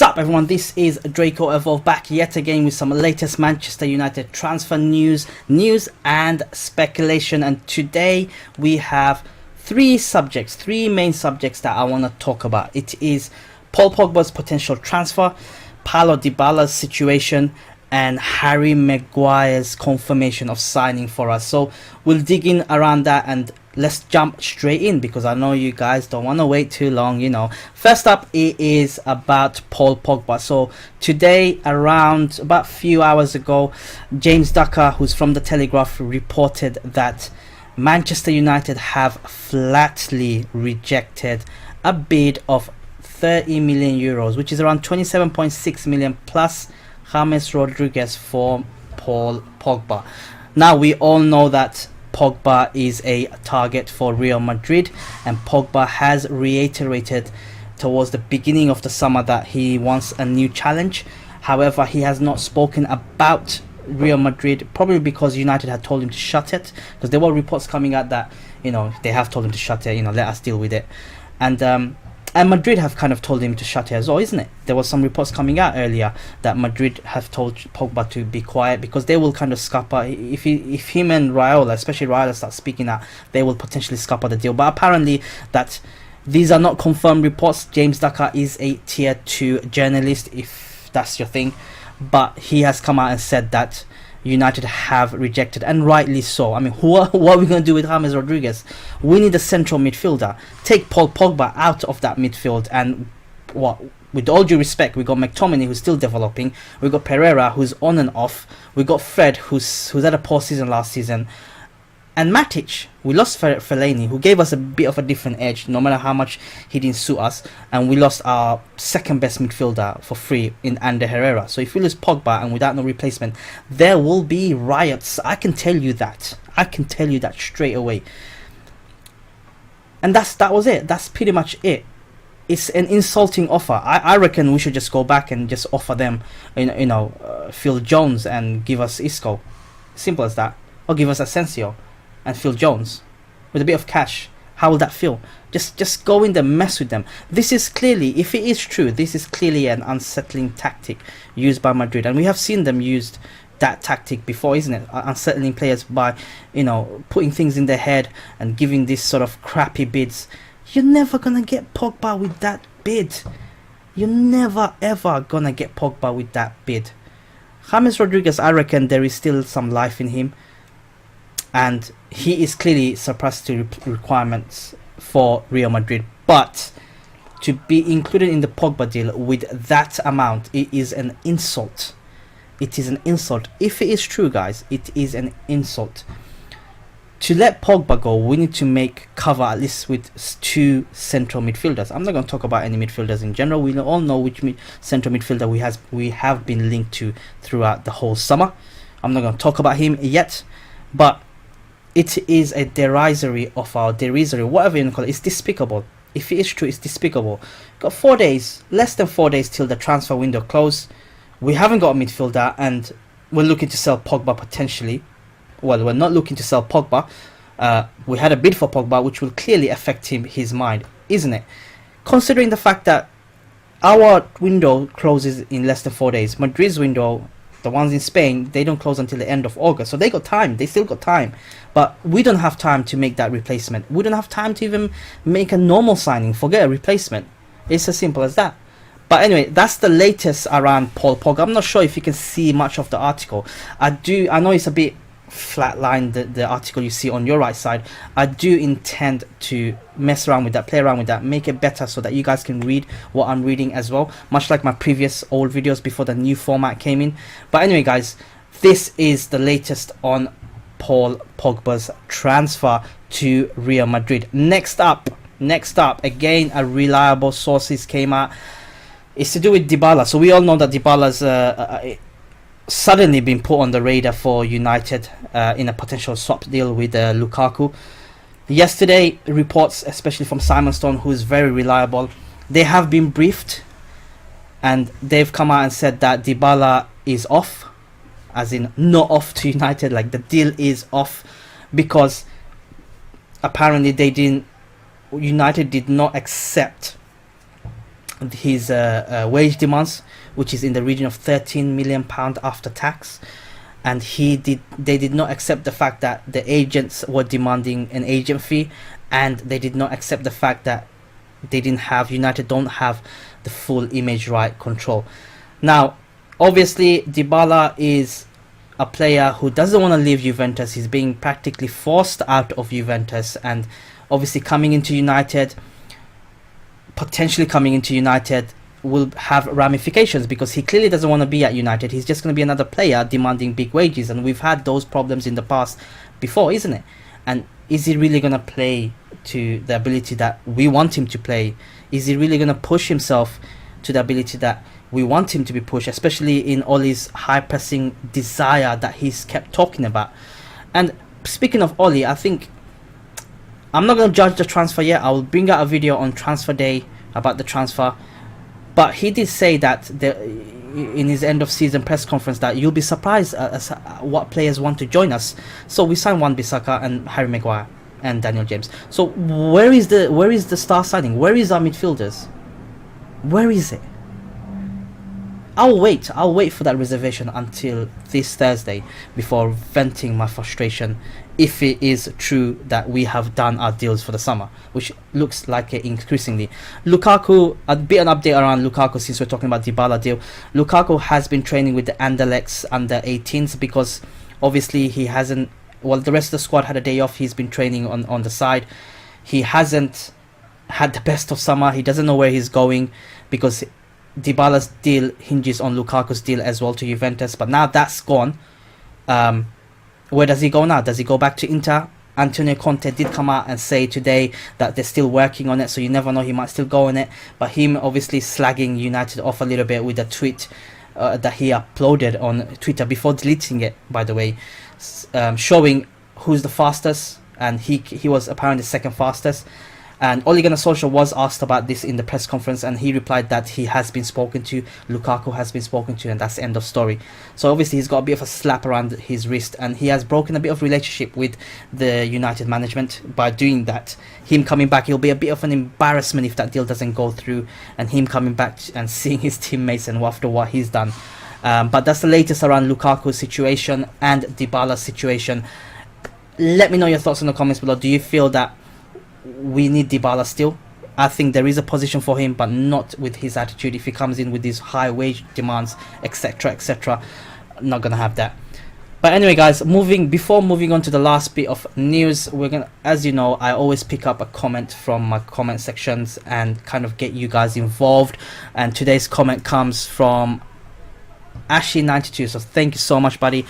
Sup everyone, this is Draco Evolve back yet again with some latest Manchester United transfer news and speculation. And today we have three main subjects that I want to talk about. It is Paul Pogba's potential transfer, Paulo Dybala's situation, and Harry Maguire's confirmation of signing for us. So we'll dig in around that and let's jump straight in because I know you guys don't want to wait too long, you know. First up, it is about Paul Pogba. So today, around about a few hours ago, James Ducker, who's from the Telegraph, reported that Manchester United have flatly rejected a bid of 30 million euros, which is around 27.6 million plus James Rodriguez for Paul Pogba. Now we all know that Pogba is a target for Real Madrid, and Pogba has reiterated towards the beginning of the summer that he wants a new challenge. However, he has not spoken about Real Madrid, probably because United had told him to shut it, because there were reports coming out that, you know, they have told him to shut it, you know, let us deal with it. And Madrid have kind of told him to shut it as well, isn't it? There was some reports coming out earlier that Madrid have told Pogba to be quiet because they will kind of scupper. If him and Raiola, especially Raiola, start speaking out, they will potentially scupper the deal. But apparently that these are not confirmed reports. James Ducker is a tier 2 journalist, if that's your thing. But he has come out and said that United have rejected, and rightly so. I mean, what are we going to do with James Rodriguez? We need a central midfielder. Take Paul Pogba out of that midfield, and what? With all due respect, we got McTominay, who's still developing. We got Pereira, who's on and off. We got Fred, who's had a poor season last season, and Matic. We lost Fellaini, who gave us a bit of a different edge, no matter how much he didn't suit us. And we lost our second best midfielder for free in Ander Herrera. So if we lose Pogba and without no replacement, there will be riots. I can tell you that. I can tell you that straight away. And that was it. That's pretty much it. It's an insulting offer. I reckon we should just go back and just offer them, Phil Jones and give us Isco. Simple as that. Or give us Asensio and Phil Jones with a bit of cash. How will that feel? Just go in there, mess with them. This is clearly, if it is true, this is clearly an unsettling tactic used by Madrid, and we have seen them used that tactic before, isn't it? Unsettling players by, putting things in their head and giving these sort of crappy bids. You're never gonna get Pogba with that bid. You're never ever gonna get Pogba with that bid. James Rodriguez, I reckon there is still some life in him, and he is clearly surpassed the requirements for Real Madrid. But to be included in the Pogba deal with that amount, it is an insult. It is an insult. If it is true, guys, it is an insult. To let Pogba go, we need to cover at least with 2 central midfielders. I'm not going to talk about any midfielders in general. We all know which central midfielder we have been linked to throughout the whole summer. I'm not going to talk about him yet, but it is a derisory, whatever you call it. It's despicable. If it is true, it's despicable. Got 4 days, less than 4 days till the transfer window close. We haven't got a midfielder, and we're looking to sell Pogba potentially. Well, we're not looking to sell Pogba. We had a bid for Pogba, which will clearly affect his mind, isn't it? Considering the fact that our window closes in less than 4 days. Madrid's window, the ones in Spain, they don't close until the end of August. So they got time. They still got time. But we don't have time to make that replacement. We don't have time to even make a normal signing. Forget a replacement. It's as simple as that. But anyway, that's the latest around Paul Pogba. I'm not sure if you can see much of the article. I know it's a bit flatlined, the article you see on your right side. I do intend to mess around with that, play around with that, make it better so that you guys can read what I'm reading as well, much like my previous old videos before the new format came in. But anyway, guys, this is the latest on Paul Pogba's transfer to Real Madrid. Next up, again, a reliable sources came out. It's to do with Dybala. So we all know that Dybala's suddenly been put on the radar for United in a potential swap deal with Lukaku. Yesterday, reports, especially from Simon Stone, who is very reliable, they have been briefed, and they've come out and said that Dybala is off, as in not off to United, like the deal is off, because apparently United did not accept his wage demands, which is in the region of 13 million pound after tax. And they did not accept the fact that the agents were demanding an agent fee, and they did not accept the fact that United don't have the full image right control. Now, obviously, Dybala is a player who doesn't want to leave Juventus. He's being practically forced out of Juventus, and obviously potentially coming into United will have ramifications, because he clearly doesn't want to be at United. He's just going to be another player demanding big wages, and we've had those problems in the past before, isn't it? And is he really going to play to the ability that we want him to play? Is he really going to push himself to the ability that we want him to be pushed, especially in Ole's high pressing desire that he's kept talking about? And speaking of Ole, I think I'm not going to judge the transfer yet. I will bring out a video on transfer day about the transfer. But he did say that in his end of season press conference that you'll be surprised as what players want to join us. So we signed Wan-Bissaka and Harry Maguire and Daniel James. So where is the star signing? Where is our midfielders? Where is it? I'll wait for that reservation until this Thursday before venting my frustration, if it is true that we have done our deals for the summer, which looks like it increasingly. Lukaku, a bit an update around Lukaku since we're talking about Dybala deal. Lukaku has been training with the Anderlecht under 18s, because obviously he hasn't, well, the rest of the squad had a day off. He's been training on the side. He hasn't had the best of summer. He doesn't know where he's going, because Dybala's deal hinges on Lukaku's deal as well to Juventus, but now that's gone. Where does he go now? Does he go back to Inter? Antonio Conte did come out and say today that they're still working on it, so you never know, he might still go on it. But him obviously slagging United off a little bit with a tweet that he uploaded on Twitter before deleting it, by the way, showing who's the fastest, and he was apparently second fastest. And Ole Gunnar Solskjaer was asked about this in the press conference, and he replied that he has been spoken to, Lukaku has been spoken to, and that's the end of story. So obviously he's got a bit of a slap around his wrist, and he has broken a bit of relationship with the United management by doing that. Him coming back, it'll be a bit of an embarrassment if that deal doesn't go through, and him coming back and seeing his teammates and after what he's done. But that's the latest around Lukaku's situation and Dybala's situation. Let me know your thoughts in the comments below. Do you feel that we need Dybala still? I think there is a position for him, but not with his attitude. If he comes in with these high wage demands, etc, etc, not gonna have that. But anyway, guys, before moving on to the last bit of news, we're gonna, as you know, I always pick up a comment from my comment sections and kind of get you guys involved. And today's comment comes from Ashy92. So thank you so much, buddy,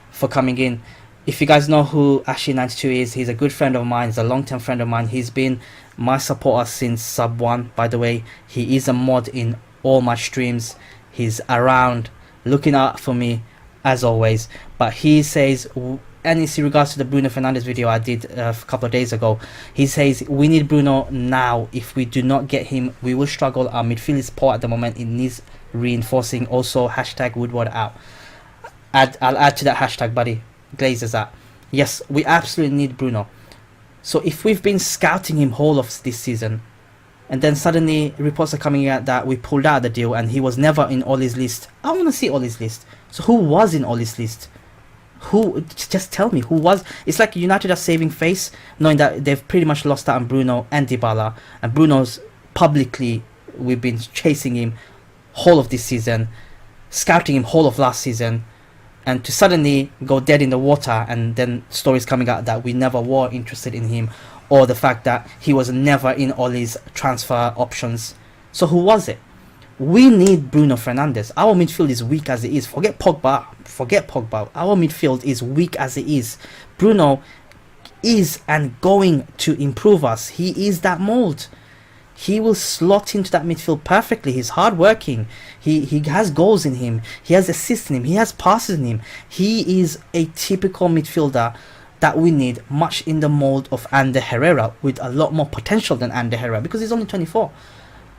for coming in. If you guys know who Ashy92 is, he's a good friend of mine. He's a long-term friend of mine. He's been my supporter since sub 1, by the way. He is a mod in all my streams. He's around looking out for me as always. But he says, and it's in regards to the Bruno Fernandes video I did a couple of days ago, he says we need Bruno now. If we do not get him, we will struggle. Our midfield is poor at the moment. It needs reinforcing. Also hashtag Woodward out. I'll add to that hashtag, buddy. Glazers out. Yes, we absolutely need Bruno. So if we've been scouting him whole of this season, and then suddenly reports are coming out that we pulled out the deal and he was never in Ole's list, I want to see Ole's list. So who was in Ole's list? Who? Just tell me who was. It's like United are saving face, knowing that they've pretty much lost out on Bruno and Dybala, and Bruno's publicly, we've been chasing him whole of this season, scouting him whole of last season, and to suddenly go dead in the water, and then stories coming out that we never were interested in him, or the fact that he was never in Ole's transfer options. So who was it? We need Bruno Fernandes. Our midfield is weak as it is. Forget Pogba. Our midfield is weak as it is. Bruno is and going to improve us. He is that mold. He will slot into that midfield perfectly. He's hardworking. He has goals in him. He has assists in him. He has passes in him. He is a typical midfielder that we need, much in the mold of Ander Herrera, with a lot more potential than Ander Herrera, because he's only 24.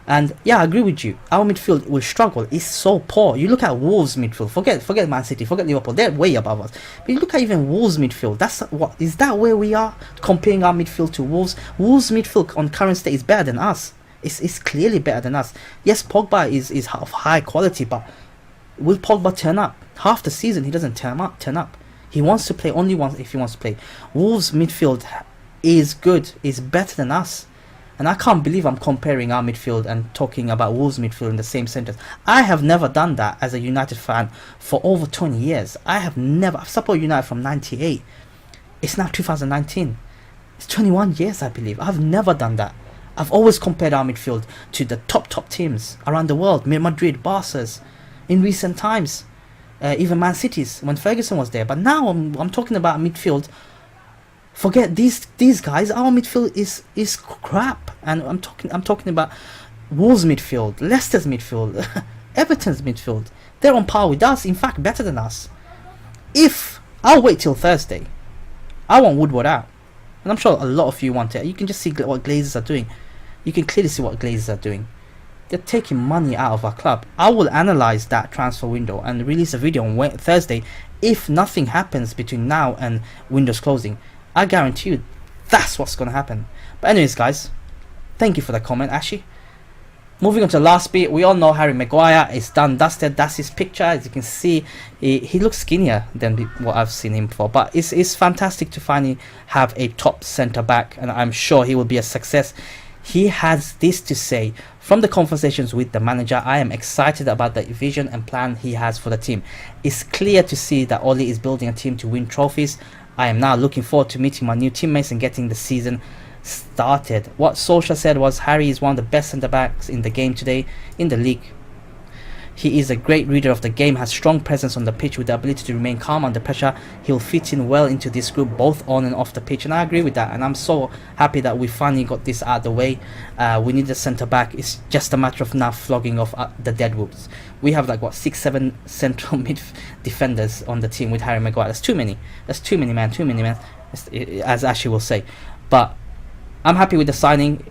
And yeah, I agree with you. Our midfield will struggle. It's so poor. You look at Wolves midfield. Forget Man City. Forget Liverpool. They're way above us. But you look at even Wolves midfield. Is that where we are? Comparing our midfield to Wolves. Wolves midfield on current state is better than us. It's clearly better than us. Yes, Pogba is of high quality, but will Pogba turn up? Half the season he doesn't turn up. He wants to play only once if he wants to play. Wolves midfield is good, is better than us. And I can't believe I'm comparing our midfield and talking about Wolves midfield in the same sentence. I have never done that as a United fan for over 20 years. I've supported United from 98. It's now 2019. It's 21 years, I believe. I've never done that. I've always compared our midfield to the top teams around the world. Madrid, Barca's, in recent times. Even Man City's, when Ferguson was there. But now I'm talking about midfield. Forget these guys. Our midfield is crap, and I'm talking about Wolves midfield, Leicester's midfield, Everton's midfield. They're on par with us. In fact, better than us. If I'll wait till Thursday, I want Woodward out, and I'm sure a lot of you want it. You can just see what Glazers are doing. You can clearly see what Glazers are doing. They're taking money out of our club. I will analyze that transfer window and release a video on Thursday. If nothing happens between now and windows closing, I guarantee you that's what's going to happen. But anyways, guys, thank you for the comment, Ashy. Moving on to the last bit, we all know Harry Maguire is done, dusted. That's his picture. As you can see, he looks skinnier than what I've seen him for. But it's fantastic to finally have a top centre-back, and I'm sure he will be a success. He has this to say: from the conversations with the manager, I am excited about the vision and plan he has for the team. It's clear to see that Oli is building a team to win trophies. I am now looking forward to meeting my new teammates and getting the season started. What Solskjaer said was Harry is one of the best centre-backs in the game today in the league. He is a great reader of the game, has strong presence on the pitch with the ability to remain calm under pressure. He'll fit in well into this group both on and off the pitch, and I agree with that, and I'm so happy that we finally got this out of the way. We need a centre-back. It's just a matter of now flogging off the deadwoods. We have like 6-7 central mid defenders on the team with Harry Maguire. That's too many. That's too many, man. Too many, man, as Ashley will say. But I'm happy with the signing.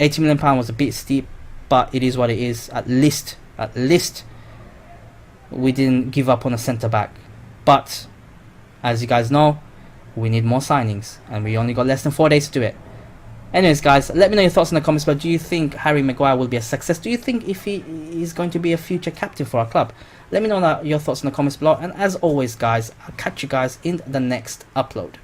£80 million was a bit steep, but it is what it is. At least we didn't give up on a centre-back. But as you guys know, we need more signings, and we only got less than 4 days to do it. Anyways, guys, let me know your thoughts in the comments below. Do you think Harry Maguire will be a success? Do you think if he is going to be a future captain for our club? Let me know your thoughts in the comments below. And as always, guys, I'll catch you guys in the next upload.